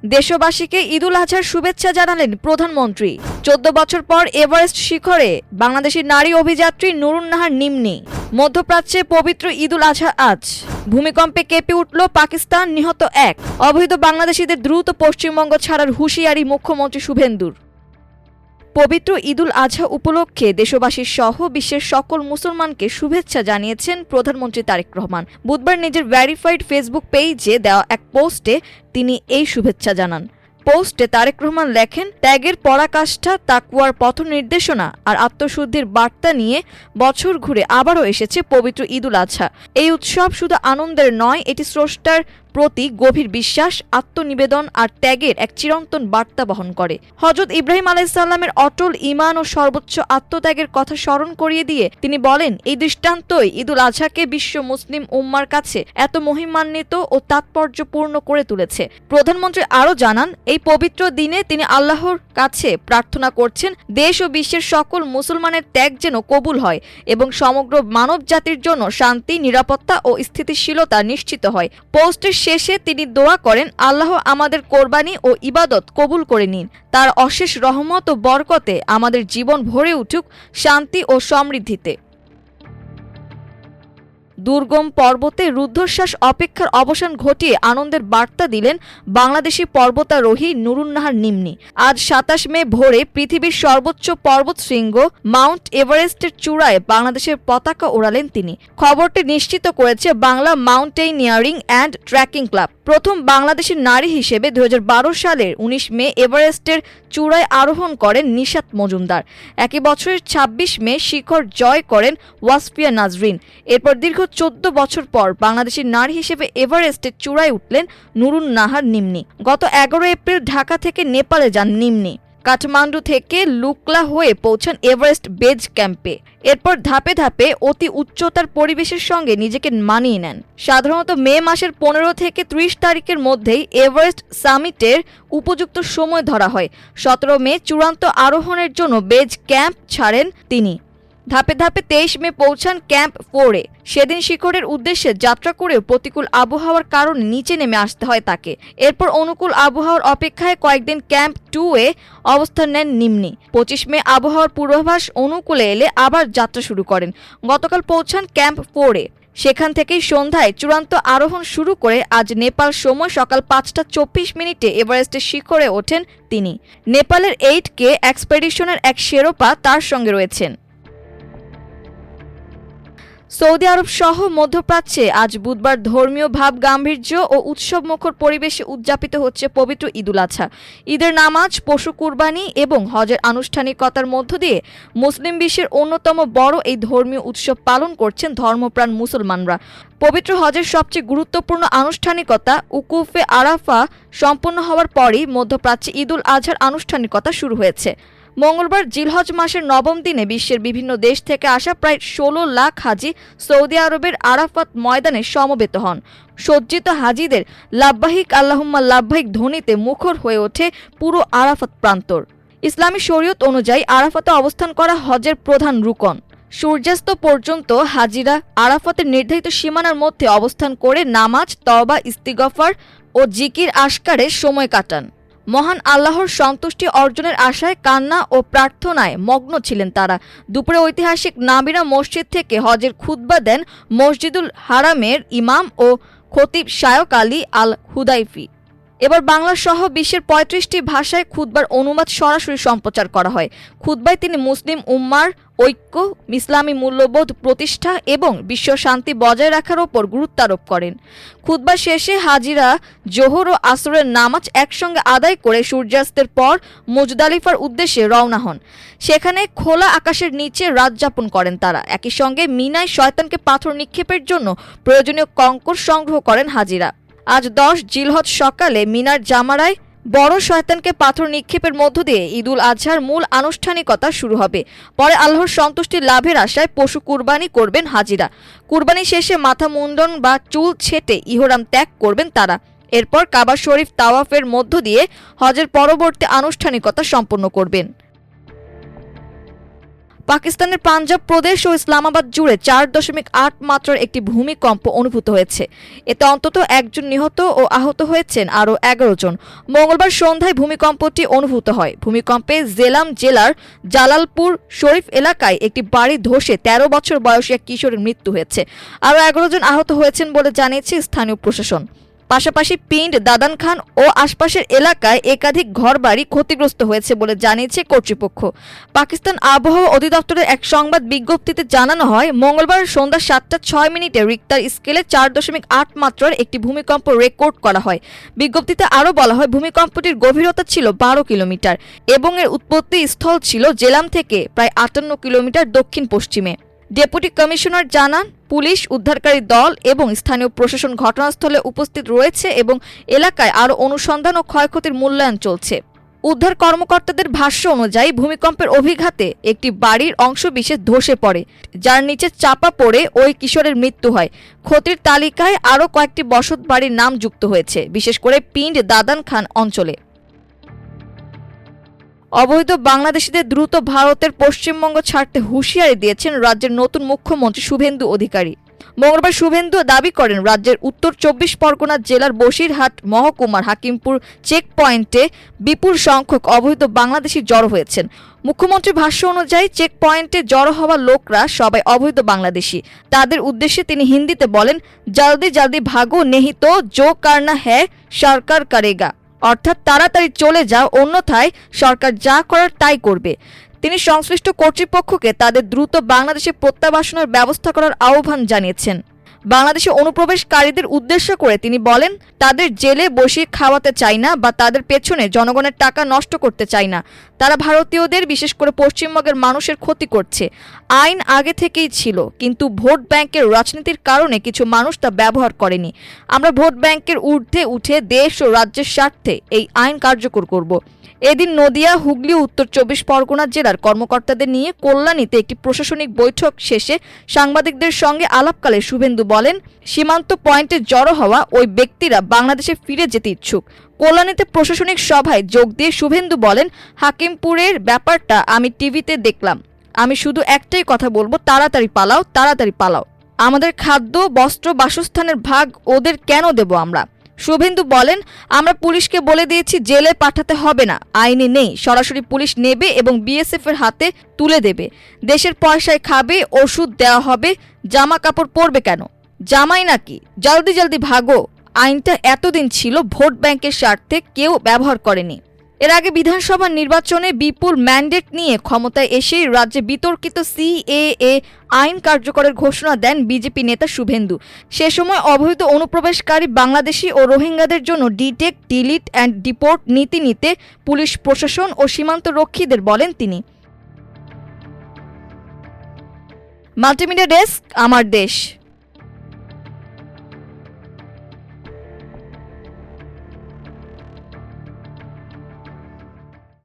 দেশবাসীকে ঈদুল আজহার শুভেচ্ছা জানালেন প্রধানমন্ত্রী। 14 বছর পর এভারেস্ট শিখরে বাংলাদেশি নারী অভিযাত্রী নুরুন নাহার নিম্নি। মধ্যপ্রাচ্যে পবিত্র ঈদুল আজহা আজ। ভূমিকম্পে কেঁপে উঠল পাকিস্তান, নিহত 1। অবৈধ বাংলাদেশিদের দ্রুত পশ্চিমবঙ্গ ছাড়ার হুঁশিয়ারি মুখ্যমন্ত্রী শুভেন্দুর। পবিত্র ঈদুল আজহা উপলক্ষে দেশবাসী সহ বিশ্বের সকল মুসলমানকে শুভেচ্ছা জানিয়েছেন প্রধানমন্ত্রী তারেক রহমান। বুধবার নিজের ভেরিফাইড ফেসবুক পেজে দেওয়া এক পোস্টে তিনি এই শুভেচ্ছা জানান। পোস্টে তারেক রহমান লেখেন, ত্যাগের পরাকাষ্ঠা, তাকওয়ার পথ নির্দেশনা আর আত্মশুদ্ধির বার্তা নিয়ে বছর ঘুরে আবারও এসেছে পবিত্র ঈদুল আজহা। এই উৎসব শুধু আনন্দের নয়, এটি স্রষ্টার প্রতি গভীর বিশ্বাস, আত্মনিবেদন আর ত্যাগের এক চিরন্তন বার্তা বহন করে। হযরত ইব্রাহিম আলাইহিসসালামের অটল ঈমান ও সর্বোচ্চ আত্মত্যাগের কথা স্মরণ করিয়ে দিয়ে তিনি বলেন, এই দৃষ্টান্তই ঈদুল আজহাকে বিশ্ব মুসলিম উম্মার কাছে এত মহিমান্বিত ও তাৎপর্যপূর্ণ করে তুলেছে। প্রধানমন্ত্রী আরও জানান, এই পবিত্র দিনে তিনি আল্লাহর কাছে প্রার্থনা করছেন দেশ ও বিশ্বের সকল মুসলমানের ত্যাগ যেন কবুল হয় এবং সমগ্র মানব জাতির জন্য শান্তি, নিরাপত্তা ও স্থিতিশীলতা নিশ্চিত হয়। পোস্টের শেষে তিনি দোয়া করেন, আল্লাহ আমাদের কোরবানি ও ইবাদত কবুল করে নিন। তার অশেষ রহমত ও বরকতে আমাদের জীবন ভরে উঠুক শান্তি ও সমৃদ্ধিতে। দুর্গম পর্বতে রুদ্ধশ্বাস অপেক্ষার অবসান ঘটিয়ে আনন্দের বার্তা দিলেন বাংলাদেশি পর্বতারোহী নুরুন নাহার নিম্নি। আজ 27 মে ভোরে পৃথিবীর সর্বোচ্চ পর্বতশৃঙ্গ মাউন্ট এভারেস্টের চূড়ায় বাংলাদেশের পতাকা ওড়ালেন তিনি। খবরটি নিশ্চিত করেছে বাংলা মাউন্টেইনিয়ারিং অ্যান্ড ট্রেকিং ক্লাব। প্রথম বাংলাদেশি নারী হিসেবে 2012 সালের 19 মে এভারেস্টের চূড়ায় আরোহণ করেন নিশাত মজুমদার। একই বছরের 26 মে শিখর জয় করেন ওয়াসফিয়া নাজরিন। এরপর দীর্ঘ 14 বছর পর বাংলাদেশি নারী হিসেবে এভারেস্টের চূড়ায় উঠলেন নুরুন নাহার নিম্নি। গত 11 এপ্রিল ঢাকা থেকে নেপালে যান নিম্নি। কাঠমান্ডু থেকে লুকলা হয়ে পৌঁছান এভারেস্ট বেজ ক্যাম্পে। এরপর ধাপে ধাপে অতি উচ্চতার পরিবেশের সঙ্গে নিজেকে মানিয়ে নেন। সাধারণত মে মাসের 15 থেকে 30 তারিখের মধ্যেই এভারেস্ট সামিটের উপযুক্ত সময় ধরা হয়। 17 মে চূড়ান্ত আরোহণের জন্য বেজ ক্যাম্প ছাড়েন তিনি। ধাপে ধাপে 23 মে পৌঁছান ক্যাম্প 4-এ। সেদিন শিখরের উদ্দেশ্যে যাত্রা করেও প্রতিকূল আবহাওয়ার কারণে নিচে নেমে আসতে হয় তাকে। এরপর অনুকূল আবহাওয়ার অপেক্ষায় কয়েকদিন ক্যাম্প 2-এ অবস্থান নেন নিম্নি। 25 মে আবহাওয়ার পূর্বাভাস অনুকূলে এলে আবার যাত্রা শুরু করেন। গতকাল পৌঁছান ক্যাম্প 4-এ। সেখান থেকেই সন্ধ্যায় চূড়ান্ত আরোহণ শুরু করে আজ নেপাল সময় সকাল 5টা 24 মিনিটে এভারেস্টের শিখরে ওঠেন তিনি। নেপালের 8K এক্সপেডিশনের এক শেরপা তার সঙ্গে রয়েছেন। সৌদি আরব সহ মধ্যপ্রাচ্যে আজ বুধবার ধর্মীয় ভাব গাম্ভীর্য ও উৎসবমুখর পরিবেশে উদযাপিত হচ্ছে পবিত্র ঈদুল আজহা। ঈদের নামাজ, পশু কুরবানি এবং হজের আনুষ্ঠানিকতার মধ্য দিয়ে মুসলিম বিশ্বের অন্যতম বড় এই ধর্মীয় উৎসব পালন করছেন ধর্মপ্রাণ মুসলমানরা। পবিত্র হজের সবচেয়ে গুরুত্বপূর্ণ আনুষ্ঠানিকতা উকুফে আরাফা সম্পন্ন হওয়ার পরই মধ্যপ্রাচ্যে ঈদুল আজহার আনুষ্ঠানিকতা শুরু হয়েছে। মঙ্গলবার জিলহজ মাসের 9ম দিনে বিশ্বের বিভিন্ন দেশ থেকে আসা প্রায় 16 লাখ হাজি সৌদি আরবের আরাফাত ময়দানে সমবেত হন। সজ্জিত হাজিদের লাব্বাহিক আল্লাহুম্মা লাব্বাহিক ধ্বনিতে মুখর হয়ে ওঠে পুরো আরাফাত প্রান্তর। ইসলামী শরীয়ত অনুযায়ী আরাফাতে অবস্থান করা হজের প্রধান রুকন। সূর্যাস্ত পর্যন্ত হাজিরা আরাফাতের নির্ধারিত সীমানার মধ্যে অবস্থান করে নামাজ, তওবা, ইস্তিগফার ও জিকির আশকারে সময় কাটান। মহান আল্লাহর সন্তুষ্টি অর্জনের আশায় কান্না ও প্রার্থনায় মগ্ন ছিলেন তারা। দুপুরে ঐতিহাসিক নাবিরা মসজিদ থেকে হজের খুতবা দেন মসজিদুল হারামের ইমাম ও খতিব শায়ক আলী আল হুদাইফি। এবার বাংলা সহ বিশ্বের 35টি ভাষায় খুতবার অনুবাদ সরাসরি সম্প্রচার করা হয়। খুতবায় তিনি মুসলিম উম্মার ঐক্য, ইসলামী মূল্যবোধ প্রতিষ্ঠা এবং বিশ্ব শান্তি বজায় রাখার ওপর গুরুত্ব আরোপ করেন। খুতবা শেষে হাজিরা জোহর ও আসরের নামাজ একসঙ্গে আদায় করে সূর্যাস্তের পর মুজদালিফার উদ্দেশ্যে রওনা হন। সেখানে খোলা আকাশের নিচে রাত যাপন করেন তারা। একই সঙ্গে মিনায় শয়তানকে পাথর নিক্ষেপের জন্য প্রয়োজনীয় কঙ্কর সংগ্রহ করেন হাজিরা। আজ 10 জিলহজ সকালে মিনার জামারায় বড় শয়তানকে পাথর নিক্ষেপের মধ্য দিয়ে ঈদুল আজহার মূল আনুষ্ঠানিকতা শুরু হবে। পরে আল্লাহর সন্তুষ্টি লাভের আশায় পশু কুরবানি করবেন হাজিরা। কুরবানি শেষে মাথা মুন্ডন বা চুল ছেটে ইহরাম ত্যাগ করবেন তারা। এরপর কাবা শরীফ তাওয়াফের মধ্য দিয়ে হজের পরবর্তী আনুষ্ঠানিকতা সম্পন্ন করবেন। পাকিস্তানের পাঞ্জাব প্রদেশ ও ইসলামাবাদ জুড়ে 4.8 মাত্রার একটি ভূমিকম্প অনুভূত হয়েছে। এতে অন্তত একজন নিহত ও আহত হয়েছেন আরও 11 জন। মঙ্গলবার সন্ধ্যায় ভূমিকম্পটি অনুভূত হয়। ভূমিকম্পে জেলাম জেলার জালালপুর শরীফ এলাকায় একটি বাড়ি ধসে 13 বছর বয়সী এক কিশোরের মৃত্যু হয়েছে। আরও 11 জন আহত হয়েছেন বলে জানিয়েছে স্থানীয় প্রশাসন। পাশাপাশি পিন্ড, দাদান খান ও আশপাশের এলাকায় একাধিক ঘরবাড়ি ক্ষতিগ্রস্ত হয়েছে বলে জানিয়েছে কর্তৃপক্ষ। পাকিস্তান আবহাওয়া অধিদপ্তরের এক সংবাদ বিজ্ঞপ্তিতে জানানো হয়, মঙ্গলবার সন্ধ্যা 7:06 রিক্টার স্কেলে 4.8 মাত্রার একটি ভূমিকম্প রেকর্ড করা হয়। বিজ্ঞপ্তিতে আরও বলা হয়, ভূমিকম্পটির গভীরতা ছিল 12 কিলোমিটার এবং এর উৎপত্তি স্থল ছিল জেলাম থেকে প্রায় 58 কিলোমিটার দক্ষিণ পশ্চিমে। ডেপুটি কমিশনার জানান, পুলিশ, উদ্ধারকারী দল এবং স্থানীয় প্রশাসন ঘটনাস্থলে উপস্থিত রয়েছে এবং এলাকায় আরও অনুসন্ধান ও ক্ষয়ক্ষতির মূল্যায়ন চলছে। উদ্ধার কর্মকর্তাদের ভাষ্য অনুযায়ী ভূমিকম্পের অভিঘাতে একটি বাড়ির অংশবিশেষ ধসে পড়ে, যার নিচে চাপা পড়ে ওই কিশোরের মৃত্যু হয়। ক্ষতির তালিকায় আরও কয়েকটি বসত বাড়ির নাম যুক্ত হয়েছে, বিশেষ করে পিন্ড, দাদান খান অঞ্চলে। অবৈধ বাংলাদেশিদের দ্রুত ভারতের পশ্চিমবঙ্গ ছাড়তে হুঁশিয়ারি দিয়েছেন রাজ্যের নতুন মুখ্যমন্ত্রী শুভেন্দু অধিকারী। মঙ্গলবার শুভেন্দু দাবি করেন, রাজ্যের উত্তর 24 পরগনা জেলার বসিরহাট মহকুমার হাকিমপুর চেক পয়েন্টে বিপুল সংখ্যক অবৈধ বাংলাদেশি জড়ো হয়েছেন। মুখ্যমন্ত্রীর ভাষ্য অনুযায়ী চেক পয়েন্টে জড়ো হওয়া লোকরা সবাই অবৈধ বাংলাদেশি। তাদের উদ্দেশ্যে তিনি হিন্দিতে বলেন, জলদি জলদি ভাগো নেহি তো জো করনা হ্যায় সরকার করেগা, অর্থাৎ তাড়াতাড়ি চলে যাও, অন্যথায় সরকার যা করার তাই করবে। তিনি সংশ্লিষ্ট কর্তৃপক্ষকে তাদের দ্রুত বাংলাদেশে প্রত্যাবাসনের ব্যবস্থা করার আহ্বান জানিয়েছেন। বাংলাদেশে অনুপ্রবেশকারীদের উদ্দেশ্য করে তিনি বলেন, তাদের জেলে বসিয়ে খাওয়াতে চাই না বা তাদের পেছনে জনগণের টাকা নষ্ট করতে চাই না। তারা ভারতীয়দের, বিশেষ করে পশ্চিমবঙ্গের মানুষের ক্ষতি করছে। আইন আগে থেকেই ছিল, কিন্তু ভোট ব্যাংকের রাজনীতির কারণে কিছু মানুষ তা ব্যবহার করেনি। আমরা ভোট ব্যাংকের ঊর্ধ্বে উঠে দেশ ও রাজ্যের স্বার্থে এই আইন কার্যকর করব। এদিন নদিয়া, হুগলি ও উত্তর 24 পরগনা জেলার কর্মকর্তাদের নিয়ে কল্যাণীতে একটি প্রশাসনিক বৈঠক শেষে সাংবাদিকদের সঙ্গে আলাপকালে শুভেন্দু বলেন, সীমান্ত পয়েন্টে জড়ো হওয়া ওই ব্যক্তিরা বাংলাদেশে ফিরে যেতে ইচ্ছুক। কল্যাণীতে প্রশাসনিক সভায় যোগ দিয়ে শুভেন্দু বলেন, হাকিমপুরের ব্যাপারটা আমি টিভিতে দেখলাম। আমি শুধু একটাই কথা বলবো, তাড়াতাড়ি পালাও, তাড়াতাড়ি পালাও। আমাদের খাদ্য, বস্ত্র, বাসস্থানের ভাগ ওদের কেন দেব আমরা? শুভেন্দু বলেন, আমরা পুলিশকে বলে দিয়েছি জেলে পাঠাতে হবে না, আইনে নেই, সরাসরি পুলিশ নেবে এবং বিএসএফ এর হাতে তুলে দেবে। দেশের পয়সায় খাবে, ওষুধ দেওয়া হবে, জামা কাপড় পরবে কেন? জামাই নাকি? জলদি জলদি ভাগো। আইনটা এতদিন ছিল ভোট ব্যাংকের স্বার্থে, কেউ ব্যবহার করেনি। এর আগে বিধানসভা নির্বাচনে বিপুল ম্যান্ডেট নিয়ে ক্ষমতায় এসেই রাজ্যে বিতর্কিত সিএএ আইন কার্যকরের ঘোষণা দেন বিজেপি নেতা শুভেন্দু। সে সময় অবৈধ অনুপ্রবেশকারী বাংলাদেশি ও রোহিঙ্গাদের জন্য ডিটেক্ট, ডিলিট অ্যান্ড ডিপোর্ট নীতি নিতে পুলিশ প্রশাসন ও সীমান্ত রক্ষীদের বলেন তিনি। মাল্টিমিডিয়া ডেস্ক, আমার দেশ।